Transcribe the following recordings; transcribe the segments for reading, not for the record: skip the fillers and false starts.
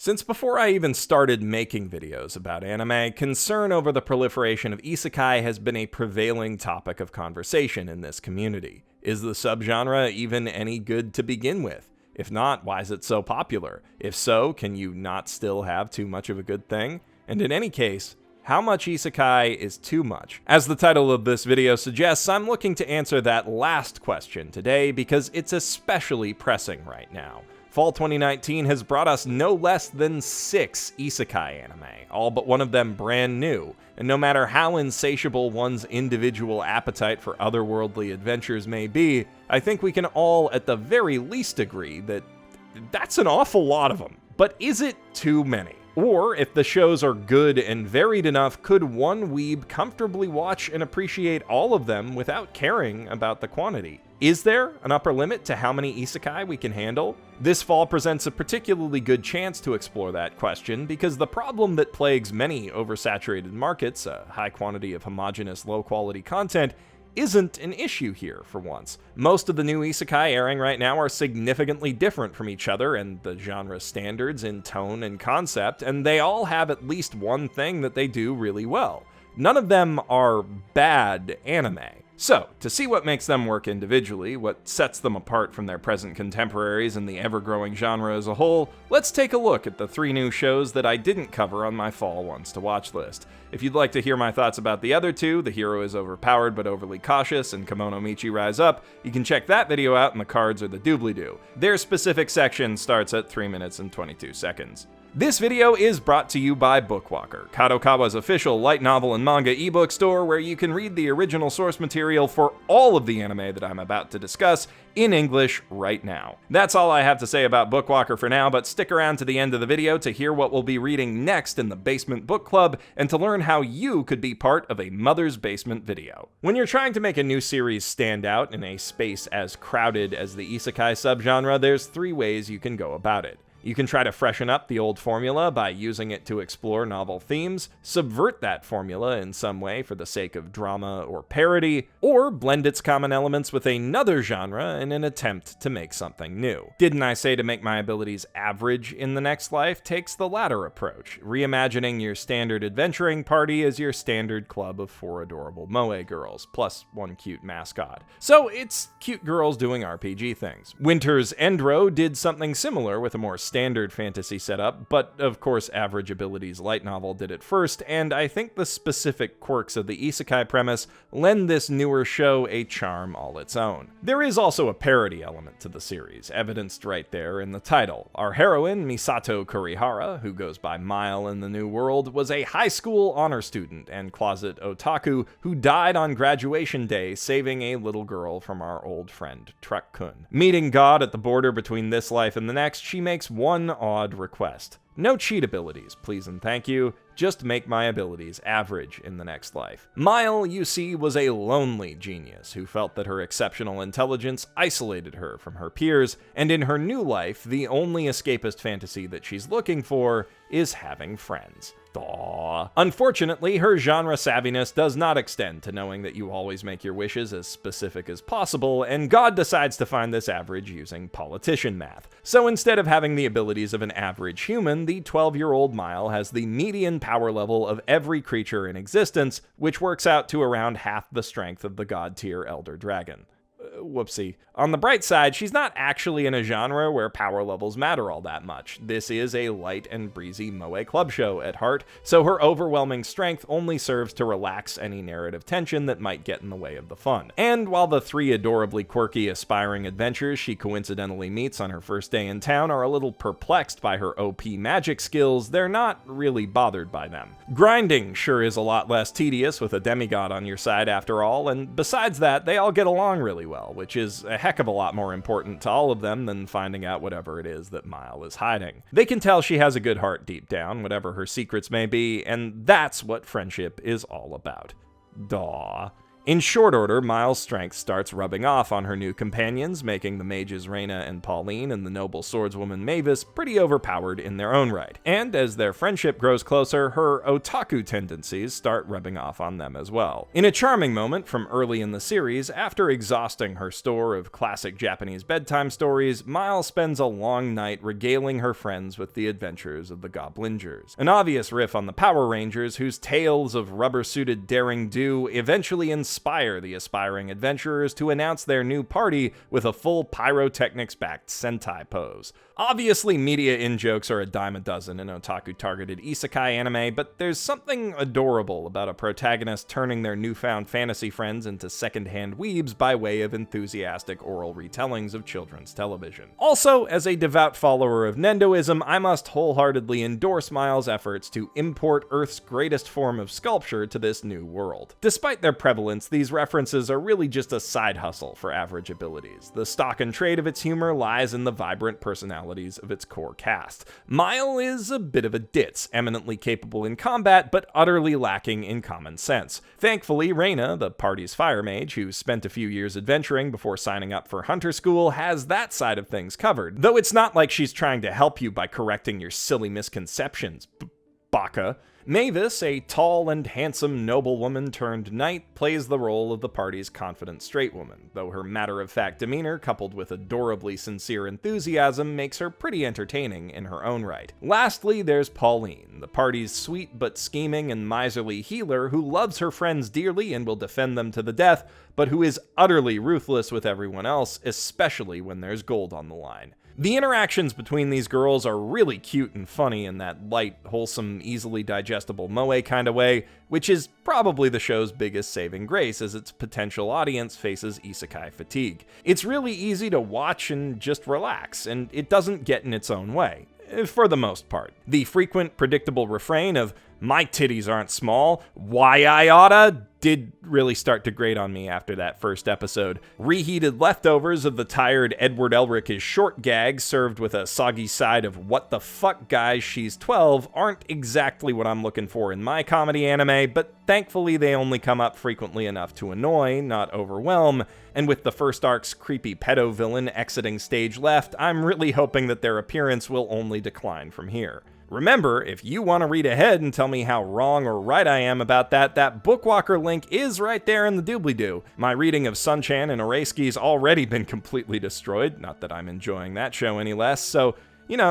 Since before I even started making videos about anime, concern over the proliferation of isekai has been a prevailing topic of conversation in this community. Is the subgenre even any good to begin with? If not, why is it so popular? If so, can you not still have too much of a good thing? And in any case, how much isekai is too much? As the title of this video suggests, I'm looking to answer that last question today because it's especially pressing right now. Fall 2019 has brought us no less than 6 isekai anime, all but one of them brand new, and no matter how insatiable one's individual appetite for otherworldly adventures may be, I think we can all at the very least agree that that's an awful lot of them. But is it too many? Or, if the shows are good and varied enough, could one weeb comfortably watch and appreciate all of them without caring about the quantity? Is there an upper limit to how many isekai we can handle? This fall presents a particularly good chance to explore that question because the problem that plagues many oversaturated markets, a high quantity of homogeneous, low-quality content, isn't an issue here for once. Most of the new isekai airing right now are significantly different from each other and the genre standards in tone and concept, and they all have at least one thing that they do really well. None of them are bad anime. So, to see what makes them work individually, what sets them apart from their present contemporaries and the ever-growing genre as a whole, let's take a look at the 3 new shows that I didn't cover on my Fall Ones to Watch list. If you'd like to hear my thoughts about the other 2, The Hero is Overpowered but Overly Cautious and Kimono Michi Rise Up, you can check that video out in the cards or the doobly-doo. Their specific section starts at 3 minutes and 22 seconds. This video is brought to you by Bookwalker, Kadokawa's official light novel and manga ebook store where you can read the original source material for all of the anime that I'm about to discuss in English right now. That's all I have to say about Bookwalker for now, but stick around to the end of the video to hear what we'll be reading next in the Basement Book Club and to learn how you could be part of a Mother's Basement video. When you're trying to make a new series stand out in a space as crowded as the isekai subgenre, there's 3 ways you can go about it. You can try to freshen up the old formula by using it to explore novel themes, subvert that formula in some way for the sake of drama or parody, or blend its common elements with another genre in an attempt to make something new. Didn't I say to make my abilities average in the next life takes the latter approach, reimagining your standard adventuring party as your standard club of 4 adorable moe girls, plus 1 cute mascot. So it's cute girls doing RPG things. Winter's Endro did something similar with a more standard fantasy setup, but of course Average Abilities light novel did it first, and I think the specific quirks of the isekai premise lend this newer show a charm all its own. There is also a parody element to the series, evidenced right there in the title. Our heroine, Misato Kurihara, who goes by Mile in the New World, was a high school honor student and closet otaku who died on graduation day saving a little girl from our old friend Truck-kun. Meeting God at the border between this life and the next, she makes one odd request. No cheat abilities, please and thank you. Just make my abilities average in the next life. Mile, you see, was a lonely genius who felt that her exceptional intelligence isolated her from her peers, and in her new life, the only escapist fantasy that she's looking for is having friends. Aww. Unfortunately, her genre savviness does not extend to knowing that you always make your wishes as specific as possible, and God decides to find this average using politician math. So instead of having the abilities of an average human, the 12-year-old Mile has the median power level of every creature in existence, which works out to around half the strength of the God-tier Elder Dragon. Whoopsie. On the bright side, she's not actually in a genre where power levels matter all that much. This is a light and breezy moe club show at heart, so her overwhelming strength only serves to relax any narrative tension that might get in the way of the fun. And while the 3 adorably quirky, aspiring adventures she coincidentally meets on her first day in town are a little perplexed by her OP magic skills, they're not really bothered by them. Grinding sure is a lot less tedious with a demigod on your side after all, and besides that, they all get along really well, which is a heck of a lot more important to all of them than finding out whatever it is that Mile is hiding. They can tell she has a good heart deep down, whatever her secrets may be, and that's what friendship is all about. Daw. In short order, Miles' strength starts rubbing off on her new companions, making the mages Reina and Pauline and the noble swordswoman Mavis pretty overpowered in their own right. And as their friendship grows closer, her otaku tendencies start rubbing off on them as well. In a charming moment from early in the series, after exhausting her store of classic Japanese bedtime stories, Miles spends a long night regaling her friends with the adventures of the Goblingers. An obvious riff on the Power Rangers, whose tales of rubber-suited daring-do eventually inspire the aspiring adventurers to announce their new party with a full pyrotechnics-backed Sentai pose. Obviously, media in-jokes are a dime a dozen in otaku-targeted isekai anime, but there's something adorable about a protagonist turning their newfound fantasy friends into second-hand weebs by way of enthusiastic oral retellings of children's television. Also, as a devout follower of Nendoism, I must wholeheartedly endorse Miles' efforts to import Earth's greatest form of sculpture to this new world. Despite their prevalence, these references are really just a side hustle for average abilities. The stock and trade of its humor lies in the vibrant personalities of its core cast. Mile is a bit of a ditz, eminently capable in combat, but utterly lacking in common sense. Thankfully, Reina, the party's fire mage, who spent a few years adventuring before signing up for hunter school, has that side of things covered. Though it's not like she's trying to help you by correcting your silly misconceptions, baka. Mavis, a tall and handsome noblewoman turned knight, plays the role of the party's confident straight woman, though her matter-of-fact demeanor, coupled with adorably sincere enthusiasm, makes her pretty entertaining in her own right. Lastly, there's Pauline, the party's sweet but scheming and miserly healer who loves her friends dearly and will defend them to the death, but who is utterly ruthless with everyone else, especially when there's gold on the line. The interactions between these girls are really cute and funny in that light, wholesome, easily digestible moe kind of way, which is probably the show's biggest saving grace as its potential audience faces isekai fatigue. It's really easy to watch and just relax, and it doesn't get in its own way. For the most part. The frequent, predictable refrain of, "My titties aren't small, why I oughta," did really start to grate on me after that first episode. Reheated leftovers of the tired Edward Elric's short gags served with a soggy side of "what the fuck guys, she's 12" aren't exactly what I'm looking for in my comedy anime, but thankfully they only come up frequently enough to annoy, not overwhelm, and with the first arc's creepy pedo villain exiting stage left, I'm really hoping that their appearance will only decline from here. Remember, if you want to read ahead and tell me how wrong or right I am about that Bookwalker link is right there in the doobly-doo. My reading of Sun-chan and Oreski's already been completely destroyed, not that I'm enjoying that show any less, so,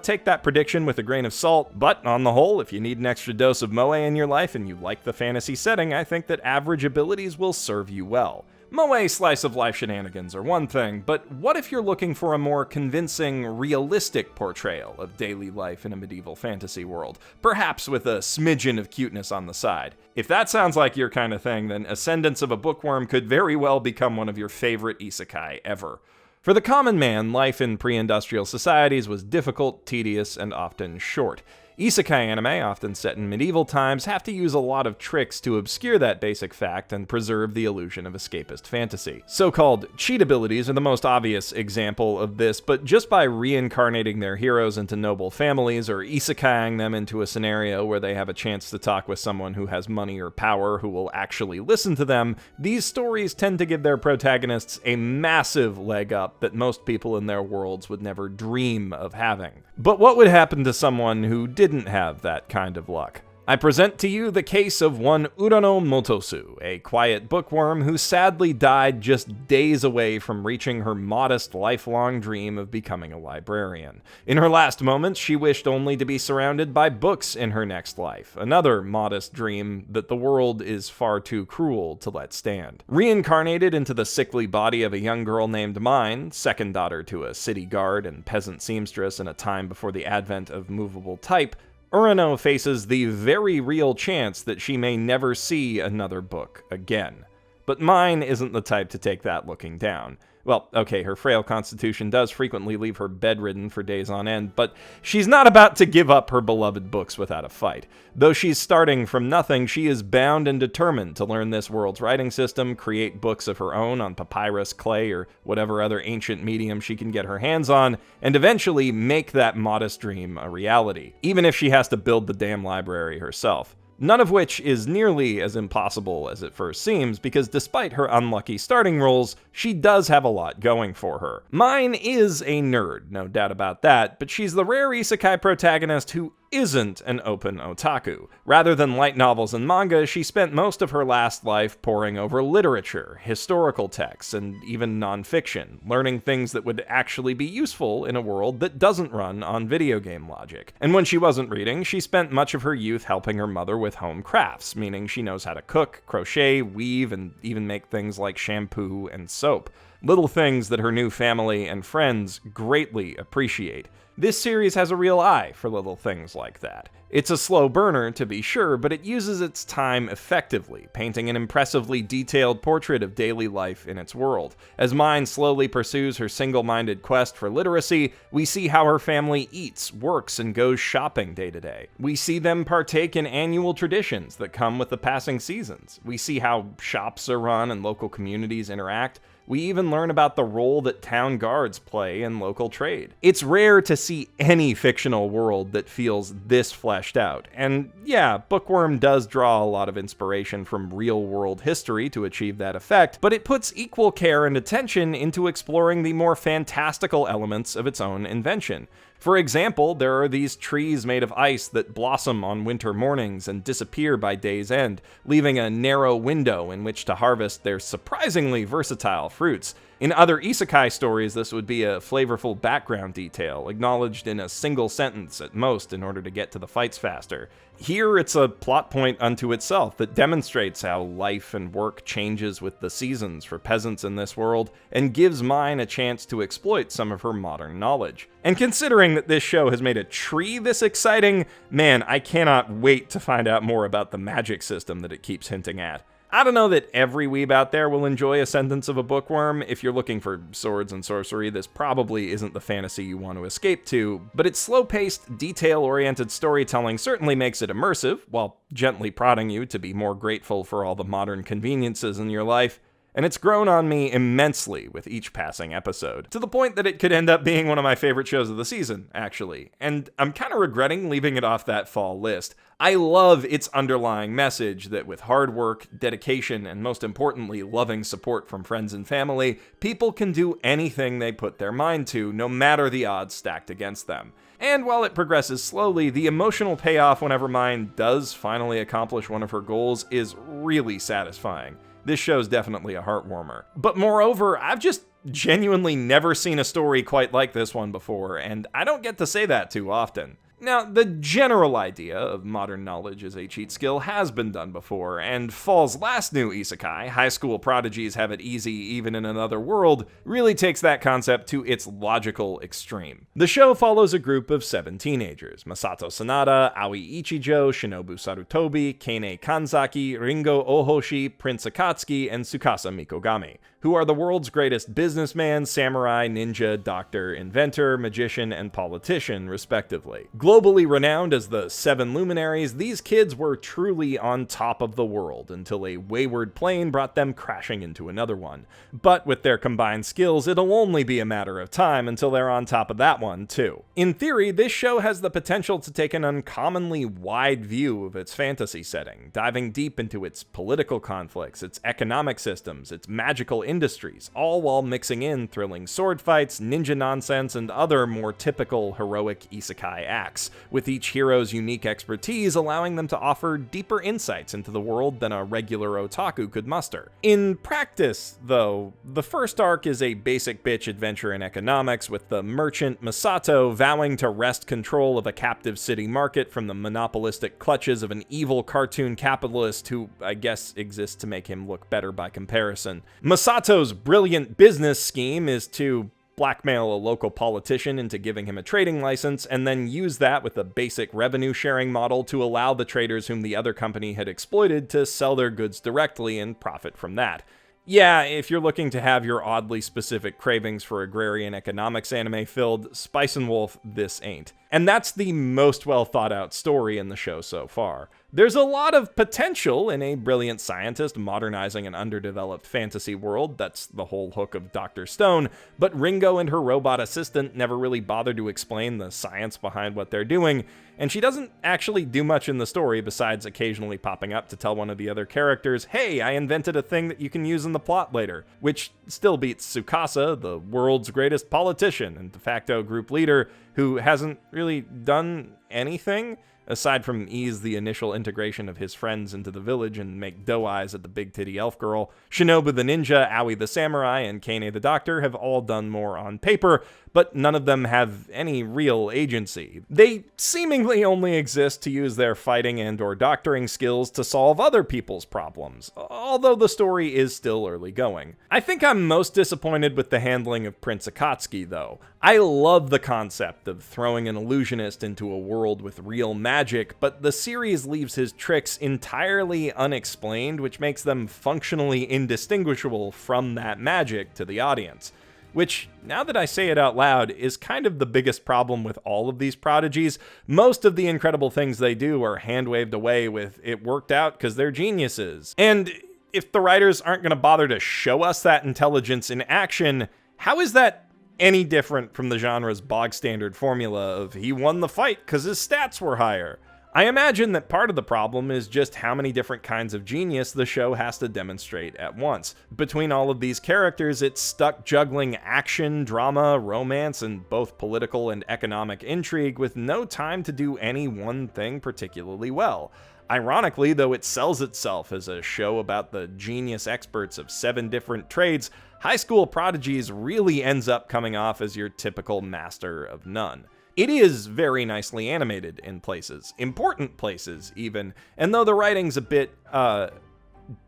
take that prediction with a grain of salt, but on the whole, if you need an extra dose of moe in your life and you like the fantasy setting, I think that average abilities will serve you well. Moe slice-of-life shenanigans are one thing, but what if you're looking for a more convincing, realistic portrayal of daily life in a medieval fantasy world, perhaps with a smidgen of cuteness on the side? If that sounds like your kind of thing, then Ascendance of a Bookworm could very well become one of your favorite isekai ever. For the common man, life in pre-industrial societies was difficult, tedious, and often short. Isekai anime, often set in medieval times, have to use a lot of tricks to obscure that basic fact and preserve the illusion of escapist fantasy. So-called cheat abilities are the most obvious example of this, but just by reincarnating their heroes into noble families or isekaiing them into a scenario where they have a chance to talk with someone who has money or power who will actually listen to them, these stories tend to give their protagonists a massive leg up that most people in their worlds would never dream of having. But what would happen to someone who didn't have that kind of luck? I present to you the case of one Urano Motosu, a quiet bookworm who sadly died just days away from reaching her modest lifelong dream of becoming a librarian. In her last moments, she wished only to be surrounded by books in her next life, another modest dream that the world is far too cruel to let stand. Reincarnated into the sickly body of a young girl named Mine, second daughter to a city guard and peasant seamstress in a time before the advent of movable type, Urano faces the very real chance that she may never see another book again. But Mine isn't the type to take that looking down. Well, okay, her frail constitution does frequently leave her bedridden for days on end, but she's not about to give up her beloved books without a fight. Though she's starting from nothing, she is bound and determined to learn this world's writing system, create books of her own on papyrus, clay, or whatever other ancient medium she can get her hands on, and eventually make that modest dream a reality, even if she has to build the damn library herself. None of which is nearly as impossible as it first seems, because despite her unlucky starting roles, she does have a lot going for her. Mine is a nerd, no doubt about that, but she's the rare isekai protagonist who isn't an open otaku. Rather than light novels and manga, she spent most of her last life poring over literature, historical texts, and even nonfiction, learning things that would actually be useful in a world that doesn't run on video game logic. And when she wasn't reading, she spent much of her youth helping her mother with home crafts, meaning she knows how to cook, crochet, weave, and even make things like shampoo and soap. Little things that her new family and friends greatly appreciate. This series has a real eye for little things like that. It's a slow burner, to be sure, but it uses its time effectively, painting an impressively detailed portrait of daily life in its world. As Mine slowly pursues her single-minded quest for literacy, we see how her family eats, works, and goes shopping day to day. We see them partake in annual traditions that come with the passing seasons. We see how shops are run and local communities interact. We even learn about the role that town guards play in local trade. It's rare to see any fictional world that feels this fleshed out. And yeah, Bookworm does draw a lot of inspiration from real-world history to achieve that effect, but it puts equal care and attention into exploring the more fantastical elements of its own invention. For example, there are these trees made of ice that blossom on winter mornings and disappear by day's end, leaving a narrow window in which to harvest their surprisingly versatile fruits. In other isekai stories, this would be a flavorful background detail, acknowledged in a single sentence at most in order to get to the fights faster. Here, it's a plot point unto itself that demonstrates how life and work changes with the seasons for peasants in this world, and gives Mine a chance to exploit some of her modern knowledge. And considering that this show has made a tree this exciting, man, I cannot wait to find out more about the magic system that it keeps hinting at. I don't know that every weeb out there will enjoy a sentence of a bookworm. If you're looking for swords and sorcery, this probably isn't the fantasy you want to escape to, but its slow-paced, detail-oriented storytelling certainly makes it immersive, while gently prodding you to be more grateful for all the modern conveniences in your life. And it's grown on me immensely with each passing episode, to the point that it could end up being one of my favorite shows of the season, actually. And I'm kind of regretting leaving it off that fall list. I love its underlying message that with hard work, dedication, and most importantly, loving support from friends and family, people can do anything they put their mind to, no matter the odds stacked against them. And while it progresses slowly, the emotional payoff whenever Mine does finally accomplish one of her goals is really satisfying. This show's definitely a heartwarmer. But moreover, I've just genuinely never seen a story quite like this one before, and I don't get to say that too often. Now, the general idea of modern knowledge as a cheat skill has been done before, and Fall's last new isekai, High School Prodigies Have It Easy Even in Another World, really takes that concept to its logical extreme. The show follows a group of 7 teenagers: Masato Sanada, Aoi Ichijo, Shinobu Sarutobi, Kane Kanzaki, Ringo Ohoshi, Prince Akatsuki, and Tsukasa Mikogami, who are the world's greatest businessman, samurai, ninja, doctor, inventor, magician, and politician, respectively. Globally renowned as the 7 luminaries, these kids were truly on top of the world until a wayward plane brought them crashing into another one. But with their combined skills, it'll only be a matter of time until they're on top of that one, too. In theory, this show has the potential to take an uncommonly wide view of its fantasy setting, diving deep into its political conflicts, its economic systems, its magical industries, all while mixing in thrilling sword fights, ninja nonsense, and other more typical heroic isekai acts, with each hero's unique expertise allowing them to offer deeper insights into the world than a regular otaku could muster. In practice, though, the first arc is a basic bitch adventure in economics, with the merchant Masato vowing to wrest control of a captive city market from the monopolistic clutches of an evil cartoon capitalist who, I guess, exists to make him look better by comparison. Masato's brilliant business scheme is to blackmail a local politician into giving him a trading license, and then use that with a basic revenue sharing model to allow the traders whom the other company had exploited to sell their goods directly and profit from that. Yeah, if you're looking to have your oddly specific cravings for agrarian economics anime filled, Spice and Wolf, this ain't. And that's the most well thought out story in the show so far. There's a lot of potential in a brilliant scientist modernizing an underdeveloped fantasy world. That's the whole hook of Dr. Stone, but Ringo and her robot assistant never really bothered to explain the science behind what they're doing, and she doesn't actually do much in the story besides occasionally popping up to tell one of the other characters, hey, I invented a thing that you can use in the plot later, which still beats Tsukasa, the world's greatest politician and de facto group leader, who hasn't really done anything aside from ease the initial integration of his friends into the village and make doe eyes at the big titty elf girl. Shinobu the ninja, Aoi the samurai, and Kane the doctor have all done more on paper, but none of them have any real agency. They seemingly only exist to use their fighting and or doctoring skills to solve other people's problems, although the story is still early going. I think I'm most disappointed with the handling of Prince Akatsuki, though. I love the concept of throwing an illusionist into a world with real magic, but the series leaves his tricks entirely unexplained, which makes them functionally indistinguishable from that magic to the audience. Which, now that I say it out loud, is kind of the biggest problem with all of these prodigies. Most of the incredible things they do are hand-waved away with, it worked out because they're geniuses. And if the writers aren't going to bother to show us that intelligence in action, how is that any different from the genre's bog-standard formula of he won the fight because his stats were higher? I imagine that part of the problem is just how many different kinds of genius the show has to demonstrate at once. Between all of these characters, it's stuck juggling action, drama, romance, and both political and economic intrigue with no time to do any one thing particularly well. Ironically, though it sells itself as a show about the genius experts of 7 different trades, High School Prodigies really ends up coming off as your typical master of none. It is very nicely animated in places, important places even, and though the writing's a bit,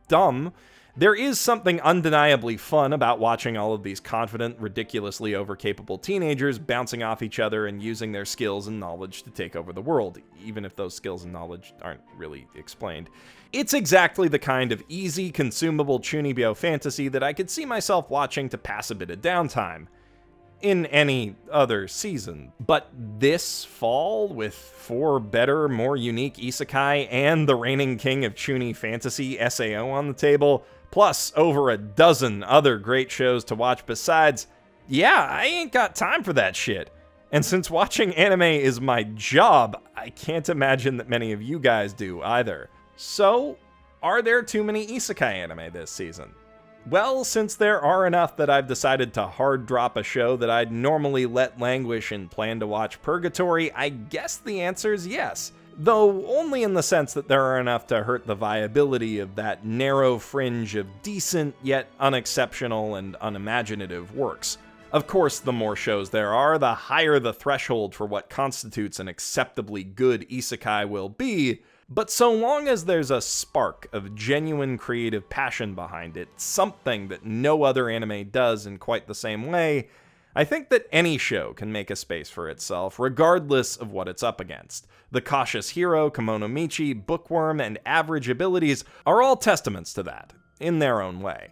dumb, there is something undeniably fun about watching all of these confident, ridiculously overcapable teenagers bouncing off each other and using their skills and knowledge to take over the world, even if those skills and knowledge aren't really explained. It's exactly the kind of easy, consumable chunibyo fantasy that I could see myself watching to pass a bit of downtime in any other season. But this fall, with 4 better, more unique isekai and the reigning king of chuni fantasy SAO on the table, plus over a dozen other great shows to watch besides, yeah, I ain't got time for that shit. And since watching anime is my job, I can't imagine that many of you guys do either. So, are there too many isekai anime this season? Well, since there are enough that I've decided to hard drop a show that I'd normally let languish and plan to watch Purgatory, I guess the answer is yes. Though only in the sense that there are enough to hurt the viability of that narrow fringe of decent yet unexceptional and unimaginative works. Of course, the more shows there are, the higher the threshold for what constitutes an acceptably good isekai will be, but so long as there's a spark of genuine creative passion behind it, something that no other anime does in quite the same way, I think that any show can make a space for itself, regardless of what it's up against. The Cautious Hero, Kimono Michi, Bookworm, and Average Abilities are all testaments to that, in their own way.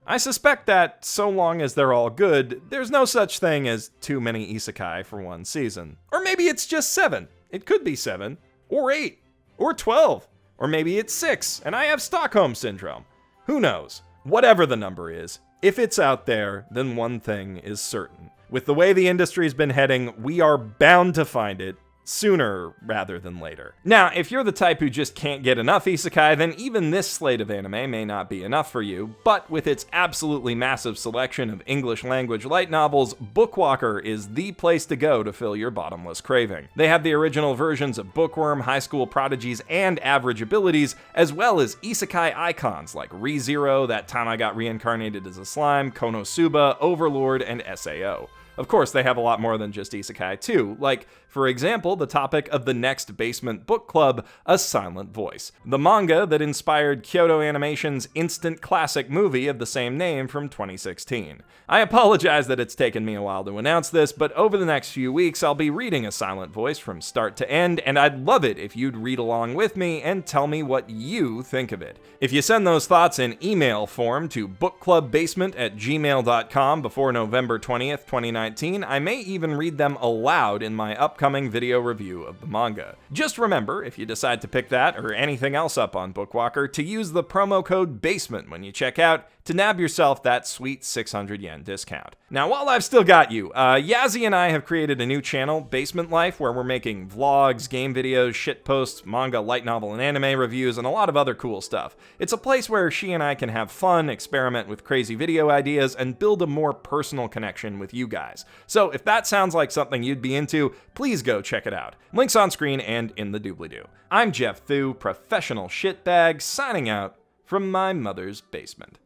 I suspect that, so long as they're all good, there's no such thing as too many isekai for one season. Or maybe it's just 7. It could be 7. Or 8. Or 12. Or maybe it's 6, and I have Stockholm Syndrome. Who knows? Whatever the number is, if it's out there, then one thing is certain. With the way the industry's been heading, we are bound to find it sooner rather than later. Now, if you're the type who just can't get enough isekai, then even this slate of anime may not be enough for you, but with its absolutely massive selection of English language light novels, Bookwalker is the place to go to fill your bottomless craving. They have the original versions of Bookworm, High School Prodigies, and Average Abilities, as well as isekai icons like ReZero, That Time I Got Reincarnated as a Slime, Konosuba, Overlord, and SAO. Of course, they have a lot more than just isekai too, like, for example, the topic of the next Basement Book Club, A Silent Voice, the manga that inspired Kyoto Animation's instant classic movie of the same name from 2016. I apologize that it's taken me a while to announce this, but over the next few weeks I'll be reading A Silent Voice from start to end, and I'd love it if you'd read along with me and tell me what you think of it. If you send those thoughts in email form to bookclubbasement@gmail.com before November 20th, 2019, 2019, I may even read them aloud in my upcoming video review of the manga. Just remember, if you decide to pick that or anything else up on Bookwalker, to use the promo code BASEMENT when you check out to nab yourself that sweet 600 yen discount. Now, while I've still got you, Yazzie and I have created a new channel, Basement Life, where we're making vlogs, game videos, shitposts, manga, light novel, and anime reviews, and a lot of other cool stuff. It's a place where she and I can have fun, experiment with crazy video ideas, and build a more personal connection with you guys. So if that sounds like something you'd be into, please go check it out. Links on screen and in the doobly-doo. I'm Geoff Thew, professional shitbag, signing out from my mother's basement.